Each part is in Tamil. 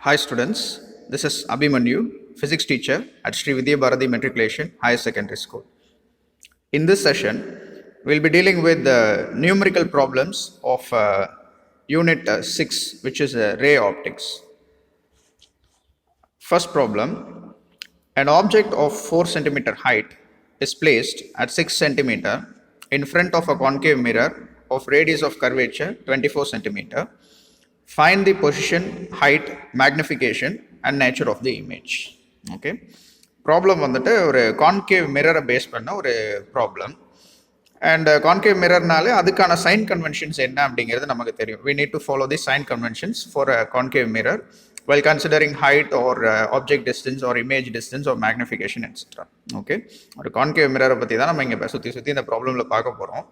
Hi students, this is Abhimanyu, physics teacher at Sri Vidya Bharati Matriculation Higher Secondary School. In this session, we'll be dealing with the numerical problems of Unit 6, which is ray optics. First problem, an object of 4 centimeter height is placed at 6 centimeter in front of a concave mirror of radius of curvature 24 centimeter. Find the position, height, magnification and nature of the image. Okay. Problem வந்துட்டு ஒரு concave mirror பேஸ் பண்ண ஒரு problem. And concave mirror நாலே அதுக்கான sign conventions என்ன அப்படிங்கிறது நமக்கு தெரியும். We need to follow the sign conventions for a concave mirror while considering height or object distance or image distance or magnification etc. Okay. ஒரு concave mirror பற்றி தான் நம்ம இங்கே சுற்றி இந்த ப்ராப்ளமில் பார்க்க போகிறோம்.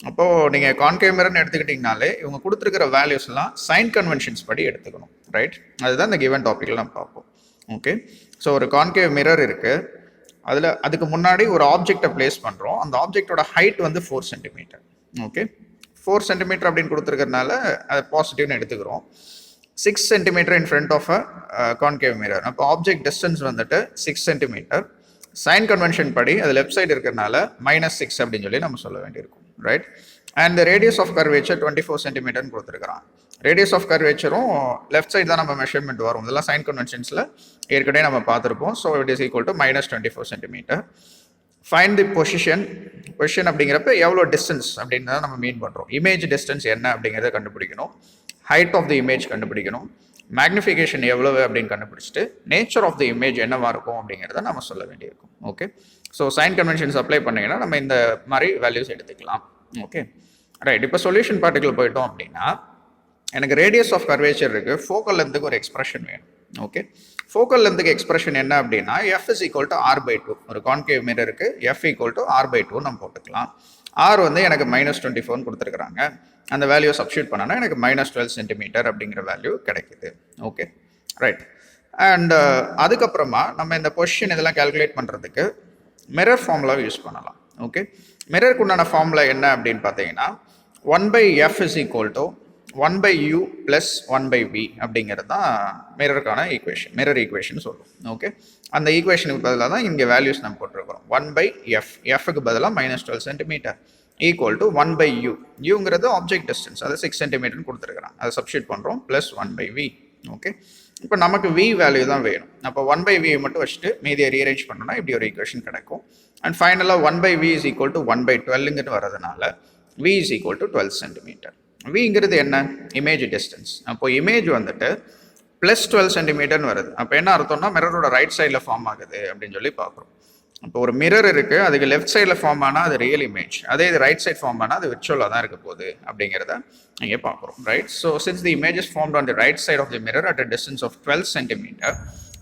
அப்போது நீங்கள் concave mirror எடுத்துக்கிட்டிங்கனாலே இவங்க கொடுத்துருக்கிற வேல்யூஸ்லாம் சைன் கன்வென்ஷன்ஸ் படி எடுத்துக்கணும், ரைட்? அதுதான் இந்த கிவன் டாப்பிக்கில் நம்ம பார்ப்போம். ஓகே, ஸோ ஒரு concave mirror இருக்குது, அதுக்கு முன்னாடி ஒரு ஆப்ஜெக்டை பிளேஸ் பண்ணுறோம். அந்த ஆப்ஜெக்டோட ஹைட் வந்து 4 சென்டிமீட்டர். ஓகே, 4 சென்டிமீட்டர் அப்படின்னு கொடுத்துருக்கறனால அது பாசிட்டிவ்னு எடுத்துக்கிறோம். 6 centimetre in front of a concave mirror. அப்போ ஆப்ஜெக்ட் டிஸ்டன்ஸ் வந்துட்டு 6 சென்டிமீட்டர். சைன் கன்வென்ஷன் படி அது லெஃப்ட் சைடு இருக்கிறனால -6 அப்படின்னு சொல்லி நம்ம சொல்ல வேண்டியிருக்கும், right? And radius of curvature 24 சென்டிமீட்டர்னு கொடுத்துருக்குறான். ரேடியஸ் ஆஃப் கர்வேச்சரும் லெஃப்ட் சைடு தான் நம்ம மெஷர்மெண்ட் வரும். இதெல்லாம் சைன் கன்வென்ஷன்ஸில் ஏற்கனவே நம்ம பார்த்துருப்போம். So it is equal to -24 centimetre. Find the position அப்படிங்கிறப்ப எவ்வளோ டிஸ்டன்ஸ் அப்படின்னு தான் நம்ம மீன் பண்ணுறோம். இமேஜ் டிஸ்டன்ஸ் என்ன அப்படிங்கிறத கண்டுபிடிக்கணும். ஹைட் ஆஃப் தி இமேஜ் கண்டுபிடிக்கணும். மேக்னிஃபிகேஷன் எவ்வளவு அப்படின்னு கண்டுபிடிச்சிட்டு நேச்சர் ஆஃப் தி இமேஜ் என்னவா இருக்கும் அப்படிங்கிறத நம்ம சொல்ல வேண்டியிருக்கும். Okay, so sign conventions apply பண்ணிங்கன்னா நம்ம இந்த மாதிரி வேல்யூஸ் எடுத்துக்கலாம். Okay, right. இப்போ சொல்யூஷன் பார்ட்டிக்குள்ள போயிட்டோம் அப்படின்னா எனக்கு ரேடியஸ் ஆஃப் கர்வேச்சர் இருக்குது, ஃபோக்கல் லென்த்துக்கு ஒரு எக்ஸ்பிரஷன் வேணும். ஓகே, ஃபோக்கல் லென்த்துக்கு எக்ஸ்பிரஷன் என்ன அப்படின்னா f is equal to r/2. ஒரு concave மிரருக்கு f equal to r/2 நம்ம போட்டுக்கலாம். r வந்து எனக்கு -24 கொடுத்துருக்குறாங்க. அந்த வேல்யூ சப்ஸ்டியூட் பண்ணனா எனக்கு -12 சென்டிமீட்டர் அப்படிங்கிற வேல்யூ கிடைக்குது. Okay, right. அண்ட் அதுக்கப்புறமா நம்ம இந்த பொசிஷன் இதெல்லாம் கால்குலேட் பண்ணுறதுக்கு மிரர் ஃபார்முலா யூஸ் பண்ணலாம். ஓகே, மிரருக்கு உண்டான ஃபார்முலா என்ன அப்படின்னு பார்த்தீங்கன்னா 1/f is equal to 1/u plus 1/v அப்படிங்கிறது தான் மிரருக்கான ஈக்குவேஷன், மிரர் ஈக்குவேஷன் சொல்லுவோம். ஓகே, அந்த ஈக்குவேஷனுக்கு பதிலாக தான் இங்கே வேல்யூஸ் நம்ம போட்டிருக்கிறோம். 1/f, எஃப்க்கு பதிலாக -12 சென்டிமீட்டர் ஈக்குவல் டு 1/u. யூங்கிறது ஆப்ஜெக்ட் டிஸ்டன்ஸ், அது 6 சென்டிமீட்டர்னு கொடுத்துருக்குறாங்க. அதை சப்ஸ்டியூட் பண்ணுறோம் ப்ளஸ் 1/v. ஓகே, இப்போ நமக்கு v வேல்யூ தான் வேணும். அப்போ 1/v மட்டும் வச்சுட்டு மீதியை ரீஅரேஞ்ச் பண்ணோம்னா இப்படி ஒரு ஈக்குவேஷன் கிடைக்கும். அண்ட் ஃபைனலாக 1/v is equal to 1/12ங்கிறது வரதுனால v is equal to 12 centimetre. விங்கிறது என்ன? Image distance. அப்போ இமேஜ் வந்துட்டு +12 சென்டிமீட்டர்னு வருது. அப்போ என்ன அர்த்தம்னா மிரரோட ரைட் சைடில் ஃபார்ம் ஆகுது அப்படின்னு சொல்லி பார்க்குறோம். இப்போ ஒரு மிரர் இருக்குது, அதுக்கு லெஃப்ட் சைடில் ஃபார்ம் ஆனால் அது ரியல் இமேஜ், அதே இது ரைட் சைட் ஃபார்ம் ஆனால் அது விர்ச்சுவலாக தான் இருக்க போகுது அப்படிங்கிறத இங்கே பார்க்குறோம், right? So since the image is formed on the right side of the mirror at a distance of 12 centimetre,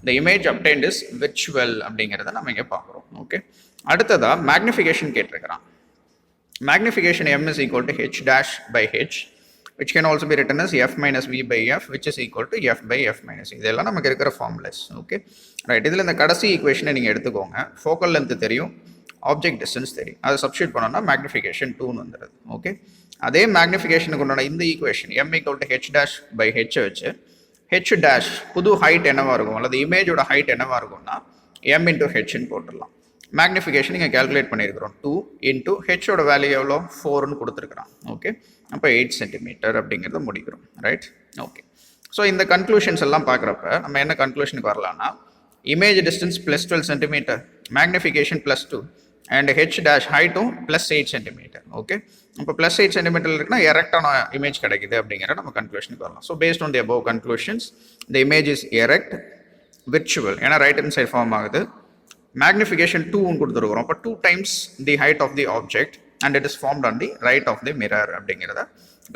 the image obtained is virtual அப்படிங்கிறத நம்ம இங்கே பார்க்குறோம். ஓகே, அடுத்ததாக மேக்னிஃபிகேஷன் கேட்டிருக்கிறான். Magnification m is equal to h dash by h, which can also be written as f minus v by f, which is equal to f by f minus e. இதெல்லாம் நமக்கு இருக்கிற ஃபார்முலாஸ். Okay, right. இதில் இந்த கடைசி ஈக்குவேஷனை நீங்கள் எடுத்துக்கோங்க. ஃபோக்கல் லென்த் தெரியும், ஆப்ஜெக்ட் டிஸ்டன்ஸ் தெரியும், அதை சப்ஸ்டியூட் பண்ணோம்னா மேக்னிஃபிகேஷன் 2 வந்துடுது. ஓகே, அதே மேக்னிஃபிகேஷனுக்கு உண்டான இந்த equation m equal to h dash by h வச்சு h dash புது ஹைட் என்னவா இருக்கும் அல்லது இமேஜோட ஹைட் என்னவா இருக்கும்னா m into hன்னு போட்டுடலாம். மேக்னிஃபிகேஷன் இங்கே கேல்குலேட் பண்ணியிருக்கிறோம். 2 into ஹெச்சோட வேல்யூ எவ்வளோ 4ன்னு கொடுத்துருக்குறான். ஓகே, அப்போ 8 சென்டிமீட்டர் அப்படிங்கிறத முடிக்கிறோம், ரைட்? ஓகே, ஸோ இந்த கன்க்ளூஷன்ஸ் எல்லாம் பார்க்குறப்ப நம்ம என்ன கன்க்ளூஷனுக்கு வரலாம்னா image distance +12 centimetre, magnification +2 and H dash ஹைட்டும் +8 சென்டிமீட்டர். ஓகே, இப்போ +8 சென்டிமீட்டர் இருக்குன்னா எரெக்டான இமேஜ் கிடைக்குது அப்படிங்கிற நம்ம கன்க்ளூஷனுக்கு வரலாம். So based on the above conclusions the image is erect, virtual, ஏன்னா ரைட் ஹேண்ட் சைட் ஃபார்ம் ஆகுது. மேக்னிஃபிகேஷன் 2 கொடுத்துருக்குறோம். அப்போ 2 times the height of the object and it is formed on the right of the mirror அப்படிங்கிறத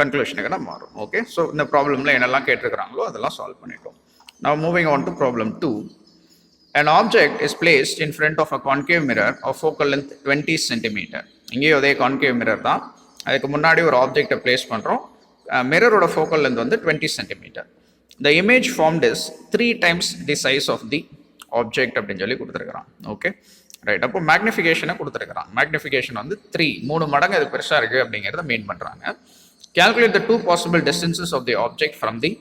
கன்க்ளூஷனுக்கு நம்ம மாறும். ஓகே, ஸோ இந்த ப்ராப்ளமில் என்னெல்லாம் கேட்டிருக்கிறாங்களோ அதெல்லாம் சால்வ் பண்ணிட்டோம். Now moving on to problem 2. An object is placed in front of a concave mirror of focal length 20 centimeter. இங்கேயும் அதே concave mirror தான். அதுக்கு முன்னாடி ஒரு ஆப்ஜெக்டை பிளேஸ் பண்ணுறோம். மிரரோட ஃபோக்கல் லென்த் வந்து 20 centimetre. The image formed is 3 times the size of the object அப்படின்னு சொல்லி கொடுத்துருக்குறான். Okay, right. அப்போ மேக்னிஃபிகேஷனை கொடுத்துருக்குறான். மேக்னிஃபிகேஷன் வந்து 3 மடங்கு அது பெருசாக இருக்குது அப்படிங்கிறத மீன் பண்ணுறாங்க. Calculate the 2 possible distances of the object from the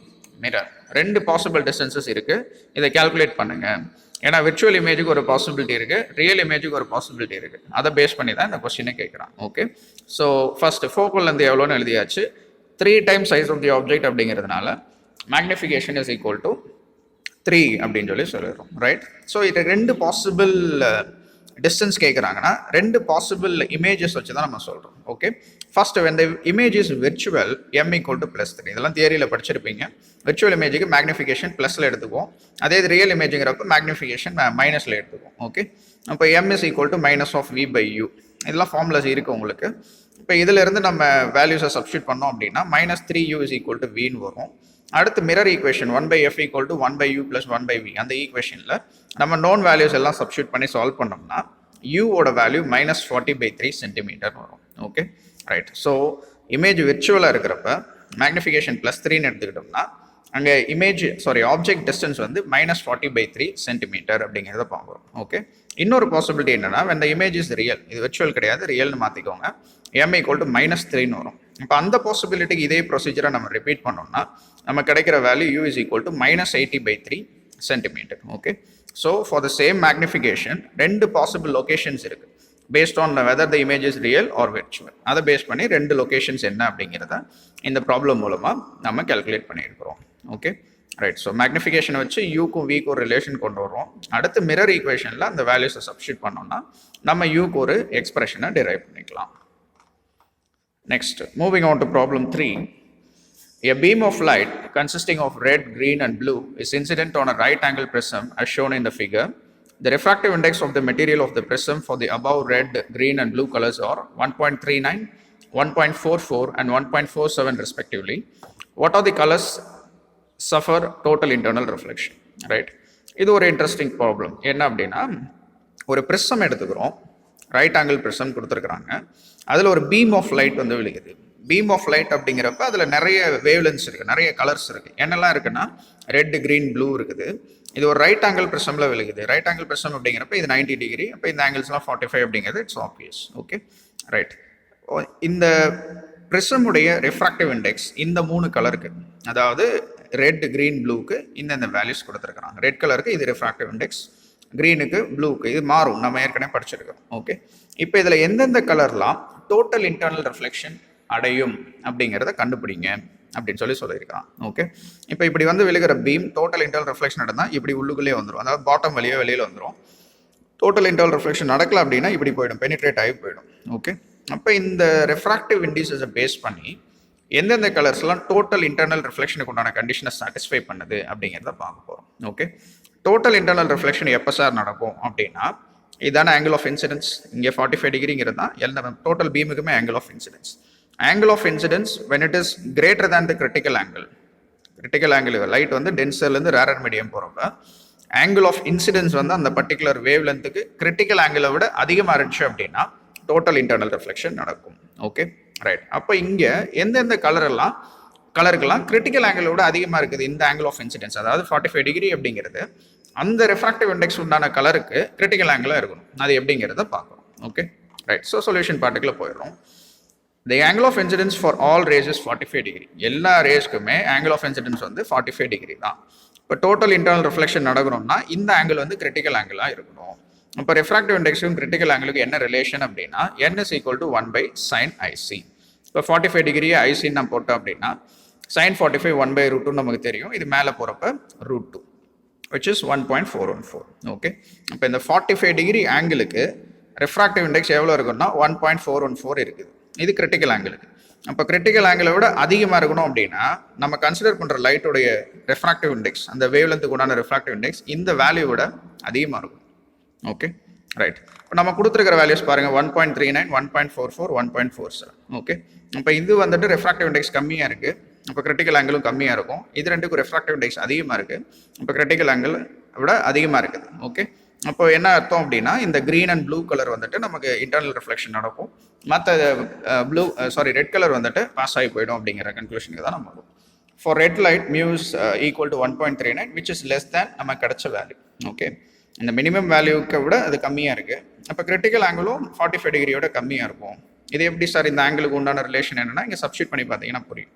mirror. ரெண்டு பாசிபிள் டிஸ்டன்சஸ் இருக்குது, இதை கேல்குலேட் பண்ணுங்கள். ஏன்னா விர்ச்சுவல் இமேஜுக்கு ஒரு பாசிபிலிட்டி இருக்குது, ரியல் இமேஜுக்கு ஒரு பாசிபிலிட்டி இருக்குது. அதை பேஸ் பண்ணி தான் இந்த கொஸ்டினை கேட்குறான். ஓகே, ஸோ ஃபர்ஸ்ட் ஃபோக்கல்லேருந்து எவ்வளோன்னு எழுதியாச்சு. 3 times size of the object அப்படிங்கிறதுனால மேக்னிஃபிகேஷன் இஸ் ஈக்குவல் டு 3 அப்படின்னு சொல்லிடுறோம். ரைட். ஸோ இது ரெண்டு பாசிபிள் டிஸ்டன்ஸ் கேட்குறாங்கன்னா ரெண்டு பாசிபிள் இமேஜஸ் வச்சு தான் நம்ம சொல்கிறோம். Okay, first when the image is virtual m equal to +3. இதெல்லாம் தியரியில் படிச்சிருப்பீங்க. விர்ச்சுவல் இமேஜுக்கு மேக்னிஃபிகேஷன் ப்ளஸில் எடுத்துக்குவோம், அதே இது ரியல் இமேஜுங்கிறப்ப மேக்னிஃபிகேஷன் மைனஸில் எடுத்துக்குவோம். ஓகே, அப்போ m is equal to -v/u. இதெல்லாம் ஃபார்முலாஸ் இருக்குது உங்களுக்கு. இப்போ இதிலிருந்து நம்ம வேல்யூஸை சப்ஸ்டியூட் பண்ணோம் அப்படின்னா -3u is equal to vன்னு வரும். அடுத்து mirror equation 1/f equal to 1/u + 1/v. அந்த ஈக்குவேஷனில் நம்ம நோன் வேல்யூஸ் எல்லாம் சப்ஸ்டியூட் பண்ணி சால்வ் பண்ணோம்னா யூவோட வேல்யூ -40/3 சென்டிமீட்டர் வரும். Okay, right. ஸோ இமேஜ் விர்ச்சுவலாக இருக்கிறப்ப மேக்னிஃபிகேஷன் +3ன்னு எடுத்துக்கிட்டோம்னா அங்கே ஆப்ஜெக்ட் டிஸ்டன்ஸ் வந்து -40/3 சென்டிமீட்டர் அப்படிங்கிறத பார்க்குறோம். ஓகே, இன்னொரு பாசிபிலிட்டி என்னன்னா when the image is real, இது விர்ச்சுவல் கிடையாது, ரியல்னு மாற்றிக்கோங்க, m equal to -3ன்னு வரும். இப்போ அந்த பாசிபிலிட்டிக்கு இதே ப்ரொசீஜரை நம்ம ரிப்பீட் பண்ணோம்னா நம்ம கிடைக்கிற value u is equal to -80/3 centimetre. Okay, so for the same magnification ரெண்டு பாசிபிள் லொகேஷன்ஸ் இருக்குது based on whether the image is real or virtual. அதை பேஸ் பண்ணி ரெண்டு லொகேஷன்ஸ் என்ன அப்படிங்கிறத இந்த ப்ராப்ளம் மூலமாக நம்ம கேல்குலேட் பண்ணியிருக்கிறோம். Okay, right. ஸோ மேக்னிஃபிகேஷனை வச்சு யூக்கும் விக்கும் ஒரு ரிலேஷன் கொண்டு வரோம். அடுத்து மிரர் ஈக்குவேஷனில் அந்த வேல்யூஸை சப்ஸ்டியூட் பண்ணோம்னா நம்ம யூக்கு ஒரு எக்ஸ்பிரஷனை டிரைவ் பண்ணிக்கலாம். Next, moving on to problem 3. A beam of light consisting of red, green and blue is incident on a right angle prism as shown in the figure. The refractive index of the material of the prism for the above red, green and blue colors are 1.39, 1.44 and 1.47 respectively. What are the colors suffer total internal reflection? Right. இது ஒரு இன்ட்ரெஸ்டிங் ப்ராப்ளம். என்ன அப்படின்னா, ஒரு பிரிசம் எடுத்துக்கிறோம், ரைட் ஆங்கிள் பிரிசம் கொடுத்துருக்குறாங்க. அதில் ஒரு பீம் ஆஃப் லைட் வந்து விழுகுது. பீம் ஆஃப் லைட் அப்படிங்கிறப்ப அதில் நிறைய வேவ்லென்ஸ் இருக்குது, நிறைய கலர்ஸ் இருக்குது. என்னெல்லாம் இருக்குன்னா ரெட், க்ரீன், ப்ளூ இருக்குது. இது ஒரு ரைட் ஆங்கிள் பிரிசமில் விழுகுது. ரைட் ஆங்கிள் பிரிசம் அப்படிங்கிறப்ப இது 90 டிகிரி, அப்போ இந்த ஆங்கிள்ஸ்லாம் 45 அப்படிங்கிறது இட்ஸ் ஆப்வியஸ். Okay, right. இந்த பிரிசமுடைய ரிஃப்ராக்டிவ் இண்டெக்ஸ் இந்த 3 கலருக்கு, அதாவது ரெட், க்ரீன், ப்ளூக்கு இந்த வேல்யூஸ் கொடுத்துருக்குறாங்க. ரெட் கலருக்கு இது ரிஃப்ராக்டிவ் இண்டெக்ஸ், க்ரீனுக்கு, ப்ளூக்கு இது மாறும், நம்ம ஏற்கனவே படிச்சிருக்கோம். ஓகே, இப்போ இதில் எந்தெந்த கலர்லாம் டோட்டல் இன்டர்னல் ரிஃப்ளெக்ஷன் அடையும் அப்படிங்கிறத கண்டுபிடிங்க அப்படின்னு சொல்லியிருக்கான். ஓகே, இப்போ இப்படி வந்து விழுகிற பீம் டோட்டல் இன்டர்னல் ரிஃப்ளெக்ஷன் நடந்தால் இப்படி உள்ளுக்குள்ளே வந்துடும், அதாவது பாட்டம் வழியாக வெளியில் வந்துடும். டோட்டல் இன்டர்னல் ரிஃப்ளெக்ஷன் நடக்கல அப்படின்னா இப்படி போயிடும், பெனிட்ரேட் ஆகி போயிடும். ஓகே, அப்போ இந்த ரெஃப்ராக்டிவ் இண்டிசஸை பேஸ் பண்ணி எந்தெந்த கலர்ஸ்லாம் டோட்டல் இன்டர்னல் ரிஃப்ளெக்ஷனுக்கு உண்டான கண்டிஷனை சாட்டிஸ்ஃபை பண்ணுது அப்படிங்கிறத பார்க்க போகிறோம். ஓகே, டோட்டல் இன்டர்னல் ரிஃப்ளெக்ஷன் எப்போ சார் நடக்கும் அப்படின்னா, இதான ஆங்கிள் ஆஃப் இன்சிடென்ஸ், இங்கே 45 டிகிரிங்கிறது தான் எல்லா டோட்டல் பீமுக்குமே angle of incidence. Angle of incidence when it is greater than the critical angle. Critical angle light வந்து டென்சர்லேருந்து ரேரர் மீடியம் போகிறப்ப ஆங்கிள் ஆஃப் இன்சிடென்ஸ் வந்து அந்த பர்டிகுலர் வேவ் லென்த்துக்கு கிரிட்டிக்கல் ஆங்கிளை விட அதிகமாக இருந்துச்சு அப்படின்னா டோட்டல் இன்டர்னல் ரிஃப்ளெக்ஷன் நடக்கும். Okay, right. அப்போ இங்கே எந்தெந்த கலருக்கெல்லாம் கிரிட்டிக்கல் ஆங்கிளை விட அதிகமாக இருக்குது இந்த ஆங்கிள் ஆஃப் இன்சிடென்ஸ், அதாவது 45 டிகிரி அப்படிங்கிறது அந்த ரெஃப்ராக்டிவ் இண்டெக்ஸ் உண்டான கலருக்கு கிரிட்டிக்கல் ஆங்கிளாக இருக்கணும். அது எப்படிங்கிறத பார்க்கணும். Okay, right. ஸோ சொல்யூஷன் பார்ட்டுக்குள்ள போயிடுறோம். The angle of incidence for all rays is 45 degree. எல்லா ரேஸ்க்குமே angle of incidence வந்து 45 degree தான். இப்போ டோட்டல் இன்டர்னல் ரிஃப்ளெக்ஷன் நடக்கணும்னா இந்த ஆங்கிள் வந்து கிரிட்டிக்கல் ஆங்கிளாக இருக்கணும். இப்போ ரெஃப்ராக்டிவ் இண்டெக்ஸுக்கும் கிரிட்டிக்கல் ஆங்கிளுக்கு என்ன ரிலேஷன் அப்படின்னா n is equal to 1/sin IC. இப்போ 45 டிகிரியை ஐசின்னு நம்ம போட்டோம் அப்படின்னா sin 45 1/√2 நமக்கு தெரியும். இது மேலே போகிறப்ப √2 which is 1.414. ஓகே, இப்போ இந்த 45 டிகிரி ஆங்கிளுக்கு ரெஃப்ராக்டிவ் இண்டெக்ஸ் எவ்வளோ இருக்குன்னா 1.414 இருக்குது. இது கிரிட்டிக்கல் ஆங்கிளுக்கு. அப்போ கிரிட்டிக்கல் ஆங்கிளை விட அதிகமாக இருக்கணும் அப்படின்னா நம்ம கன்சிடர் பண்ணுற லைட்டோடைய ரெஃப்ராக்டிவ் இண்டெக்ஸ், அந்த வேவ் லென்த்துக்கு உண்டான ரெஃப்ராக்டிவ் இண்டெக்ஸ் இந்த வேல்யூ விட அதிகமாக இருக்கும். Okay, right. இப்போ நம்ம கொடுத்துருக்கிற வேல்யூஸ் பாருங்கள், 1.39, 1.44, 1.47. ஓகே, இப்போ இது வந்துட்டு ரெஃப்ராக்டிவ் இண்டெக்ஸ் கம்மியாக இருக்குது, இப்போ கிரிட்டிக்கல் ஆங்கிளும் கம்மியாக இருக்கும். இது ரெண்டுக்கும் ரெஃப்ராக்டிவ் இண்டெக்ஸ் அதிகமாக இருக்குது, இப்போ கிரிட்டிக்கல் ஆங்கிள் விட அதிகமாக இருக்குது. ஓகே, அப்போ என்ன அர்த்தம் அப்படின்னா இந்த க்ரீன் அண்ட் ப்ளூ கலர் வந்துட்டு நமக்கு இன்டர்னல் ரிஃப்ளெக்ஷன் நடக்கும், மற்ற ரெட் கலர் வந்துட்டு பாஸ் ஆகி போயிடும் அப்படிங்கிற கன்க்ளூஷனுக்கு தான் நம்ம வரும். For red light mu is equal to 1.39 which is less than நம்ம கிடைச்ச வேல்யூ. ஓகே, இந்த மினிமம் வேல்யூக்கு விட அது கம்மியாக இருக்குது. அப்போ கிரிட்டிக்கல் ஆங்கிளும் 45 டிகிரியோட கம்மியாக இருக்கும். இது எப்படி சார் இந்த ஆங்கிளுக்கு உண்டான ரிலேஷன் என்னன்னா இங்கே சப்ஸ்டியூட் பண்ணி பார்த்தீங்கன்னா புரியும்.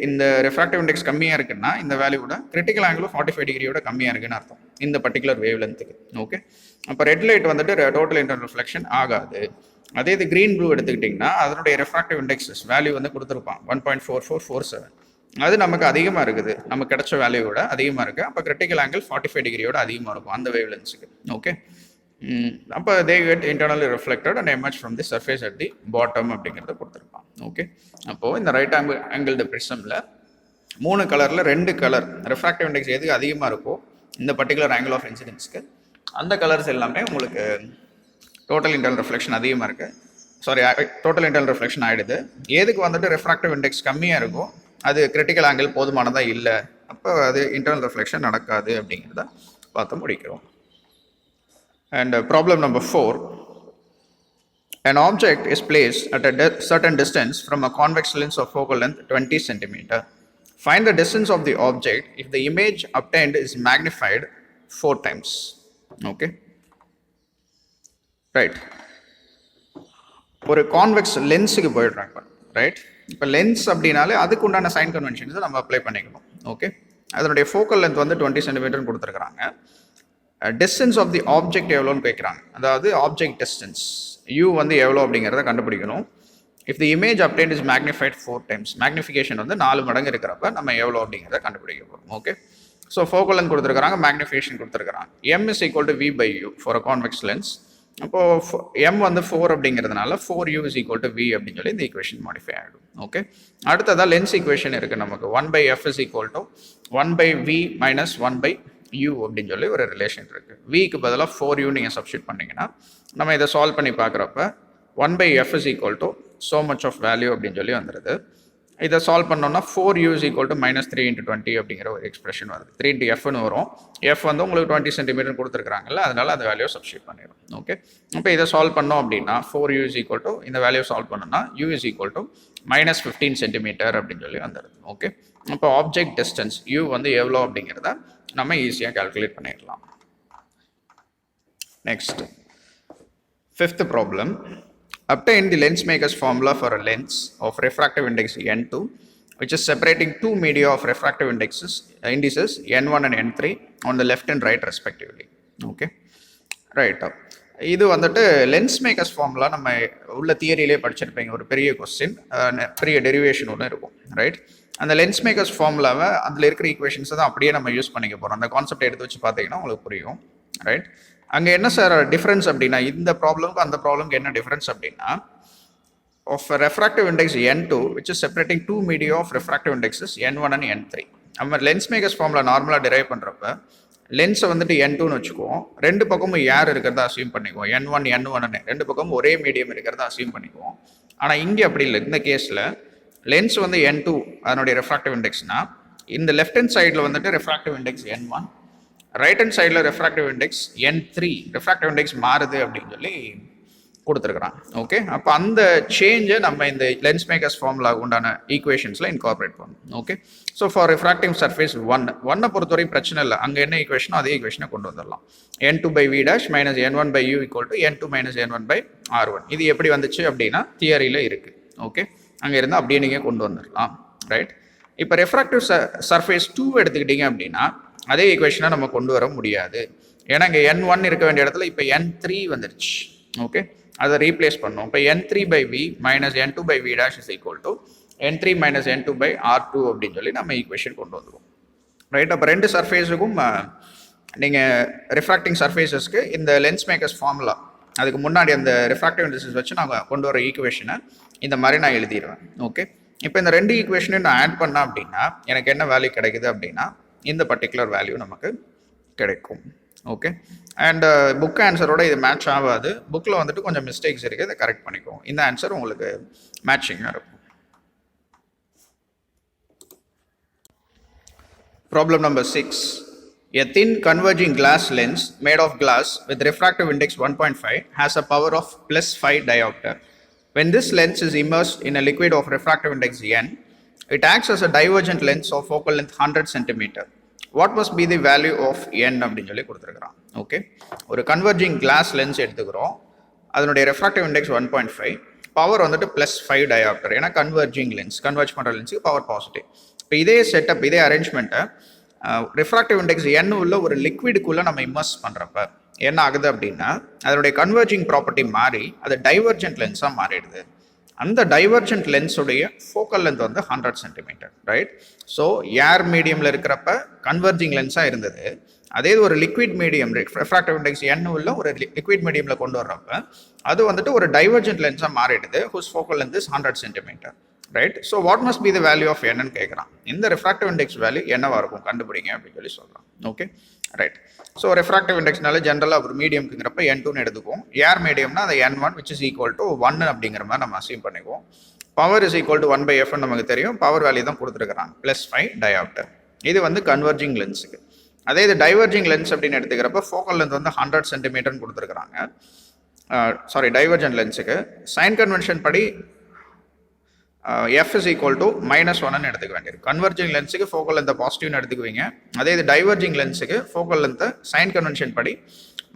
இந்த ரெஃப்ராக்டிவ் இண்டெக்ஸ் கம்மியாக இருக்குன்னா இந்த வேல்யூட கிரிட்டிக்கல் ஆங்கிளும் 45 டிகிரியோட கம்மியாக இருக்குன்னு அர்த்தம் இந்த பர்டிகுலர் வேவ் லென்த்துக்கு. ஓகே, அப்போ ரெட் லைட் வந்துட்டு டோட்டல் இன்டர்னல் ரிஃப்ளெக்ஷன் ஆகாது. அதே இது க்ரீன் ப்ளூ எடுத்துக்கிட்டிங்கன்னா அதனுடைய ரெஃப்ராக்டிவ் இண்டெக்ஸஸ் வேல்யூ வந்து கொடுத்துருப்பான் 1.4447. அது நமக்கு அதிகமாக இருக்குது, நமக்கு கிடைச்ச வேல்யூவோட அதிகமாக இருக்குது. அப்போ கிரிட்டிக்கல் ஆங்கிள் 45 டிகிரியோட அதிகமாக இருக்கும் அந்த வேவ் லென்ஸுக்கு. ஓகே, அப்போ they get internally reflected and emerge from the surface at the bottom அப்படிங்கிறத கொடுத்துருப்பான். ஓகே, அப்போது இந்த ரைட் ஆங்கிள் ப்ரிசமில் 3 கலரில் 2 கலர் ரெஃப்ராக்டிவ் இண்டெக்ஸ் எது அதிகமாக இருக்கோ இந்த பர்டிகுலர் ஆங்கிள் ஆஃப் இன்சிடென்ஸ்க்கு அந்த கலர்ஸ் எல்லாமே உங்களுக்கு டோட்டல் இன்டர்னல் ரிஃப்ளெக்ஷன் அதிகமாக இருக்குது. சாரி, டோட்டல் இன்டர்னல் ரிஃப்ளெக்ஷன் ஆகிடுது. எதுக்கு வந்துட்டு ரெஃப்ராக்டிவ் இண்டெக்ஸ் கம்மியாக இருக்கும், அது கிரிட்டிக்கல் ஆங்கிள் போதுமானதாக இல்லை, அப்போ அது இன்டர்னல் ரிஃப்ளெக்ஷன் நடக்காது அப்படிங்கிறத பார்த்து முடிக்கிறோம். And problem number 4. An object is placed at a certain distance from a convex lens of focal length 20 cm. Find the distance of the object if the image obtained is magnified 4 times. Okay. Right. ஒரு கான்வெக்ஸ் லென்ஸுக்கு போயிடுறாங்க. ரைட், இப்போ லென்ஸ் அப்படின்னாலே அதுக்கு உண்டான சைன் கன்வென்ஷன்ஸை நம்ம அப்ளை பண்ணிக்கணும். ஓகே, அதனுடைய ஃபோக்கல் லென்த் வந்து 20 சென்டிமீட்டர்னு கொடுத்துருக்குறாங்க. டிஸ்டன்ஸ் ஆஃப் தி ஆப்ஜெக்ட் எவ்வளோன்னு கேட்குறாங்க. அதாவது ஆப்ஜெக்ட் டிஸ்டன்ஸ் யூ வந்து எவ்வளோ அப்படிங்கிறத கண்டுபிடிக்கணும். If the image update is magnified 4 times, magnification வந்து 4 மடங்கு இருக்கிறப்ப நம்ம எவ்வளோ அப்படிங்கிறத கண்டுபிடிக்க போகிறோம். ஓகே, ஸோ ஃபோக்கல் லென்த் கொடுத்துருக்காங்க, மேக்னிஃபிகேஷன் கொடுத்துருக்காங்க. M is equal to V by U for a convex lens. அப்போது M வந்து 4 அப்படிங்கிறதுனால 4U is equal to V அப்படின்னு சொல்லி இந்த ஈக்குவேஷன் மாடிஃபை ஆகிடும். ஓகே, அடுத்ததாக லென்ஸ் ஈக்குவேஷன் இருக்குது நமக்கு. 1/F is equal to 1/V minus 1/U அப்படின்னு சொல்லி ஒரு ரிலேஷன் இருக்குது. Vக்கு பதிலாக 4U நீங்கள் சப்ஸ்டியூட் பண்ணிங்கன்னா நம்ம இதை சால்வ் பண்ணி பார்க்குறப்ப 1/F is equal to so much of value அப்படின்னு சொல்லி வந்துடுது. இதை சால்வ் பண்ணோம்னா 4U is equal to -3 × 20 அப்படிங்கிற ஒரு எக்ஸ்பிரஷன் வருது. 3 × Fன்னு வரும். F வந்து உங்களுக்கு 20 சென்டிமீட்டர் கொடுத்துருக்காங்கல்ல, அதனால அந்த வேல்யூ சப்ஸ்டியூட் பண்ணிடும். ஓகே, இப்போ இதை சால்வ் பண்ணோம் அப்படின்னா 4U is equal to இந்த வேல்யூ சால்வ் பண்ணோம்னா U is equal to -15 centimetre அப்படின்னு சொல்லி வந்துடுது. ஓகே, அப்போ ஆப்ஜெக்ட் டிஸ்டன்ஸ் U வந்து எவ்வளோ அப்படிங்கிறத நம்ம ஈஸியாக கால்குலேட் பண்ணிடலாம். Next 5th problem. Obtain the lens maker's formula for a lens of refractive index N2 which is separating two media of refractive indices N1 and N3 on the left and right respectively. Okay, right. இது வந்துட்டு லென்ஸ் மேக்கர்ஸ் ஃபார்முலா நம்ம உள்ள தியரியிலே படிச்சிருப்பீங்க. ஒரு பெரிய கொஸ்டின், பெரிய டெரிவேஷன் ஒன்று இருக்கும். ரைட், அந்த லென்ஸ் மேக்கர்ஸ் ஃபார்முலாவை அதில் இருக்கிற ஈக்குவேஷன்ஸை தான் அப்படியே நம்ம யூஸ் பண்ணிக்க போகிறோம். அந்த கான்செப்ட் எடுத்து வச்சு பார்த்தீங்கன்னா உங்களுக்கு புரியும். ரைட், அங்கே என்ன சார் டிஃப்ரென்ஸ் அப்படின்னா, இந்த ப்ராப்ளம்க்கு அந்த ப்ராப்ளம்க்கு என்ன டிஃப்ரென்ஸ் அப்படின்னா, of refractive index N2 which is separating two media of refractive indexes N1 and N3. நம்ம லென்ஸ் மேக்கர்ஸ் ஃபார்முலா நார்மலாக டிரைவ் பண்ணுறப்ப லென்ஸை வந்துட்டு N2ன்னு வச்சுக்குவோம். 2 பக்கமும் யார் இருக்கிறதா அசியூம் பண்ணிக்குவோம், N1 N1ன்னு 2 பக்கமும் ஒரே மீடியம் இருக்கிறதா அசியூம் பண்ணிக்குவோம். ஆனால் இங்கே அப்படி இல்லை. இந்த கேஸில் லென்ஸ் வந்து N2 அதனுடைய ரெஃப்ராக்டிவ் இண்டெக்ஸ்னா, இந்த லெஃப்ட் ஹேண்ட் சைடில் வந்துட்டு refractive index N1, right hand சைடில் refractive index N3. Refractive index மாறுது அப்படின்னு சொல்லி கொடுத்துருக்குறான். ஓகே, அப்போ அந்த சேஞ்சை நம்ம இந்த லென்ஸ் மேக்கர்ஸ் ஃபார்முலாவுக்கு உண்டான ஈக்குவேஷன்ஸில் இன்கார்பரேட் பண்ணணும். Okay, so for refractive surface 1 பொறுத்தவரை பிரச்சனை இல்லை. அங்கே என்ன ஈக்குவேஷனோ அதே ஈக்குவேஷனை கொண்டு வந்துடலாம். N2/V' minus N1/U equal to N2 minus N1/R1. இது எப்படி வந்துச்சு அப்படின்னா தியரியில் இருக்குது. ஓகே, அங்கே இருந்தால் அப்படியே நீங்கள் கொண்டு வந்துடலாம். ரைட், இப்போ ரெஃப்ராக்டிவ் சர்ஃபேஸ் 2 எடுத்துக்கிட்டீங்க அப்படின்னா அதே ஈக்குவேஷனை நம்ம கொண்டு வர முடியாது. ஏன்னா இங்கே N1 இருக்க வேண்டிய இடத்துல இப்போ N3 வந்துருச்சு. ஓகே, அதை ரீப்ளேஸ் பண்ணோம். இப்போ N3/V minus N2/V' is equal to N3 minus N2/R2 அப்படின்னு சொல்லி நம்ம ஈக்குவேஷன் கொண்டு வந்துடுவோம். ரைட், அப்போ 2 சர்ஃபேஸுக்கும் நீங்கள் ரிஃப்ராக்டிங் சர்ஃபேஸஸ்க்கு இந்த லென்ஸ் மேக்கர்ஸ் ஃபார்முலா அதுக்கு முன்னாடி அந்த ரிஃப்ராக்டிவ் இண்டெக்ஸஸ் வச்சு நாங்கள் கொண்டு வர ஈக்குவேஷனை இந்த மாதிரி நான் எழுதிடுவேன். ஓகே, இப்போ இந்த 2 ஈக்குவேஷனையும் நான் ஆட் பண்ணேன் அப்படின்னா எனக்கு என்ன வேல்யூ கிடைக்குது அப்படின்னா இந்த பர்டிகுலர் வேல்யூ நமக்கு கிடைக்கும். ஓகே, அண்ட் புக் ஆன்சரோட இது மேட்ச் ஆகாது. புக்கில் வந்துட்டு கொஞ்சம் மிஸ்டேக்ஸ் இருக்குது, இதை கரெக்ட் பண்ணிக்குவோம். இந்த ஆன்சர் உங்களுக்கு மேட்சிங்காக இருக்கும். Problem number 6. A thin converging glass lens made of glass with refractive index 1.5 has a power of +5 diopter. When this lens is immersed in a liquid of refractive index N, it acts as a divergent lens of focal length 100 cm. What must be the value of N அப்படின்னு சொல்லி கொடுத்துருக்குறான். ஓகே, ஒரு கன்வர்ஜிங் கிளாஸ் லென்ஸ் எடுத்துக்கிறோம். அதனுடைய ரெஃப்ராக்டிவ் இண்டெக்ஸ் 1.5, பவர் வந்துட்டு +5 டயாப்டர், ஏன்னா கன்வர்ஜிங் லென்ஸ், கன்வர்ஜ் பண்ணுற லென்ஸுக்கு பவர் பாசிட்டிவ். இப்போ இதே செட்டப், இதே அரேஞ்ச்மெண்ட்டை ரிஃப்ராக்டிவ் இண்டெக்ஸ் n உள்ள ஒரு லிக்விடுக்குள்ளே நம்ம இம்மர்ஸ் பண்ணுறப்ப என்ன ஆகுது அப்படின்னா, அதனுடைய கன்வர்ஜிங் ப்ராப்பர்ட்டி மாறி அது டைவர்ஜென்ட் லென்ஸாக மாறிடுது. அந்த டைவர்ஜென்ட் லென்ஸுடைய ஃபோக்கல் லென்த் வந்து 100 சென்டிமீட்டர், ரைட்? ஸோ ஏர் மீடியமில் இருக்கிறப்ப கன்வர்ஜிங் லென்ஸாக இருந்தது. அதே ஒரு liquid medium, refractive index n உள்ள ஒரு லிக்விட் மீடியமில் கொண்டு வர்றப்ப அது வந்துட்டு ஒரு டைவர்ஜென்ட் லென்ஸாக மாறிடுது, whose focal length is 100 centimetre, right? So what must be the value of n கேட்குறான். இந்த ரிஃப்ராக்டிவ் இண்டெக்ஸ் வேல்யூ என்னவா இருக்கும் கண்டுபிடிங்க அப்படின்னு சொல்லி சொல்கிறான். Okay, right. ஸோ ரெஃப்ராக்டிவ் இண்டெக்ஸ்னால ஜென்ரலாக ஒரு மீடியம்க்குங்கிறப்ப n2ன்னு எடுத்துக்குவோம். ஏர் மீடியம்னா அந்த n1 which is equal to 1 அப்படிங்கிற மாதிரி நம்ம அசீம் பண்ணிக்குவோம். Power is equal to 1/f நமக்கு தெரியும், பவர் வேல்யூ தான் கொடுத்துருக்குறாங்க, +5 டயாப்டர். இது வந்து கன்வர்ஜிங் லென்ஸுக்கு. அதே இது டைவர்ஜிங் லென்ஸ் அப்படின்னு எடுத்துக்கிறப்ப ஃபோக்கல் லென்த் வந்து 100 சென்டிமீட்டர்னு கொடுத்துருக்குறாங்க. சாரி, டைவர்ஜென்ட் லென்ஸுக்கு சைன் கன்வென்ஷன் படி f is equal to -1 எடுத்துக்க வேண்டியிருக்கு. கன்வர்ஜிங் லென்ஸுக்கு ஃபோக்கல் லென்த்தை பாசிட்டிவ்னு எடுத்துக்குவீங்க. அதே இது டைவர்ஜிங் லென்ஸுக்கு ஃபோக்கல் லென்த்தை சைன் கன்வென்ஷன் படி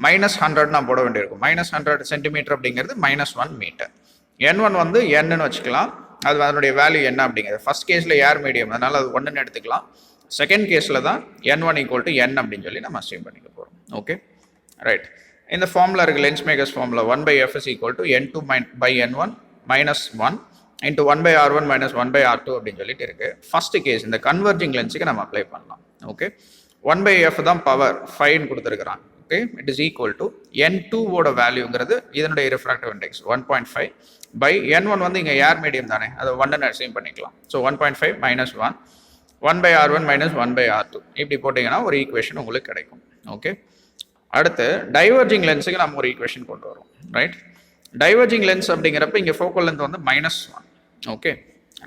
-100 நான் போட வேண்டியிருக்கும். -100 சென்டிமீட்டர் அப்படிங்கிறது -1 மீட்டர். n1 வந்து nன்னு வச்சுக்கலாம், அது அதனுடைய வேல்யூ என்ன அப்படிங்கிறது. ஃபர்ஸ்ட் கேஸில் ஏர் மீடியம், அதனால அது 1ன்னு எடுத்துக்கலாம். செகண்ட் கேஸில் தான் n1 ஈக்குவல் டு n அப்படின்னு சொல்லி நம்ம அசீம் பண்ணிக்க போகிறோம். Okay, right. இந்த ஃபார்முலா இருக்குது, lens makers formula, 1/f is equal to n2/n1 -1 into 1/r1 minus 1/r2 அப்படின்னு சொல்லிட்டு இருக்கு. ஃபர்ஸ்ட் கேஸ் இந்த கன்வர்ஜிங் லென்ஸுக்கு நம்ம அப்ளை பண்ணலாம். ஓகே, 1/f தான் பவர் 5 கொடுத்துருக்குறான். Okay, it is equal to n2 ஓட வேல்யூங்கிறது இதனுடைய ரிஃப்ராக்டிவ் இண்டெக்ஸ் 1.5 பை n1 வந்து இங்கே ஏர் மீடியம் தானே, அதை 1ன்னு அசீம் பண்ணிக்கலாம். ஸோ 1.5 -1 1/r1 minus 1/r2 இப்படி போட்டிங்கன்னா ஒரு ஈக்குவேஷன் உங்களுக்கு கிடைக்கும். ஓகே, அடுத்து டைவர்ஜிங் லென்ஸுக்கு நம்ம ஒரு ஈக்குவேஷன் கொண்டு வரோம், ரைட்? டைவர்ஜிங் லென்ஸ் அப்படிங்கிறப்ப இங்கே ஃபோக்கல் லென்த் வந்து -1. Okay,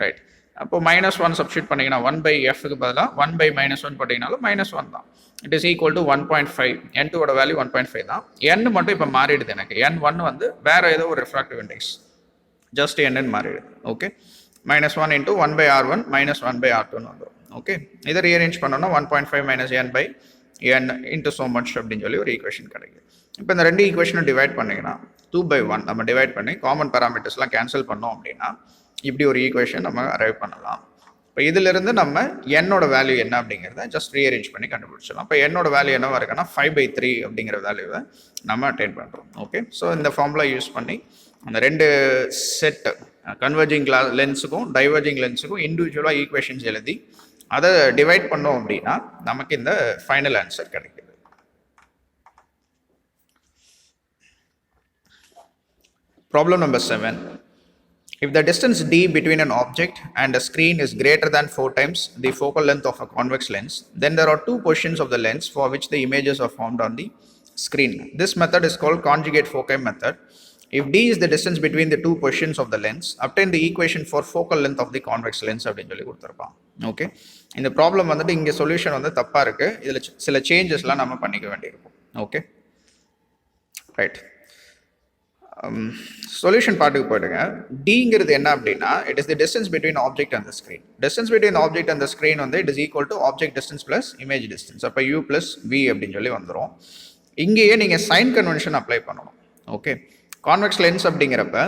right. அப்போ -1 சப்ஸ்டியூட் பண்ணிங்கன்னா 1/fக்கு பதிலாக 1/-1 போட்டிங்கனாலும் -1 தான். It is equal to 1.5. n2ஓட வேல்யூ 1.5 தான். n மட்டும் இப்போ மாறிடுது எனக்கு. n1 வந்து வேற ஏதோ ஒரு ரிஃப்ராக்டிவ் இண்டெக்ஸ், ஜஸ்ட் n மாறிடுது. Okay, -1 into 1/r1 minus 1/r2 வந்துடும். ஓகே, இதை ரீஅரேஞ்ச் பண்ணோம்னா 1.5 minus n/n into so much அப்படின்னு சொல்லி ஒரு ஈக்குவேஷன் கிடைக்குது. இப்போ இந்த ரெண்டு ஈக்குவேஷனும் டிவைட் பண்ணிங்கன்னா 2/1 நம்ம டிவைட் பண்ணி காமன் பேராமீட்டர்ஸ்லாம் கேன்சல் பண்ணோம் அப்படின்னா இப்படி ஒரு ஈக்குவேஷன் நம்ம அரைவ் பண்ணலாம். இப்போ இதிலிருந்து நம்ம என்னோட வேல்யூ என்ன அப்படிங்கிறத ஜஸ்ட் ரீஅரேஞ்ச் பண்ணி கண்டுபிடிச்சிடலாம். இப்போ என்னோட வேல்யூ என்னவா இருக்குன்னா 5/3 அப்படிங்கிற வேல்யூவை நம்ம அட்டைன் பண்ணுறோம். ஓகே, ஸோ இந்த ஃபார்முலா யூஸ் பண்ணி அந்த ரெண்டு செட் கன்வர்ஜிங் லென்ஸுக்கும் டைவர்ஜிங் லென்ஸுக்கும் இண்டிவிஜுவலாக ஈக்குவேஷன்ஸ் எழுதி அதை டிவைட் பண்ணோம் அப்படின்னா நமக்கு இந்த ஃபைனல் ஆன்சர் கிடைக்குது. Problem number 7. If the distance d between an object and a screen is greater than 4 times the focal length of a convex lens, then there are two positions of the lens for which the images are formed on the screen. This method is called conjugate foci method. If d is the distance between the two positions of the lens, obtain the equation for focal length of the convex lens அப்படின்னு சொல்லி கொடுத்துருப்பான். ஓகே, இந்த ப்ராப்ளம் வந்துட்டு இங்கே சொல்யூஷன் வந்து தப்பாக இருக்குது, இதில் சில சேஞ்சஸ்லாம் நம்ம பண்ணிக்க வேண்டியிருக்கும். Okay, right. சொல்யூஷன் பார்ட்டுக்கு போயிடுங்க. டிங்கிறது என்ன அப்படின்னா, it is the distance between object and the screen. Distance between object and the screen வந்து it is equal to object distance plus image distance. அப்போ u பிளஸ் v அப்படின்னு சொல்லி வந்துடும். இங்கேயே நீங்கள் சைன் கன்வென்ஷன் அப்ளை பண்ணணும். ஓகே, கான்வெக்ஸ் லென்ஸ் அப்படிங்கிறப்ப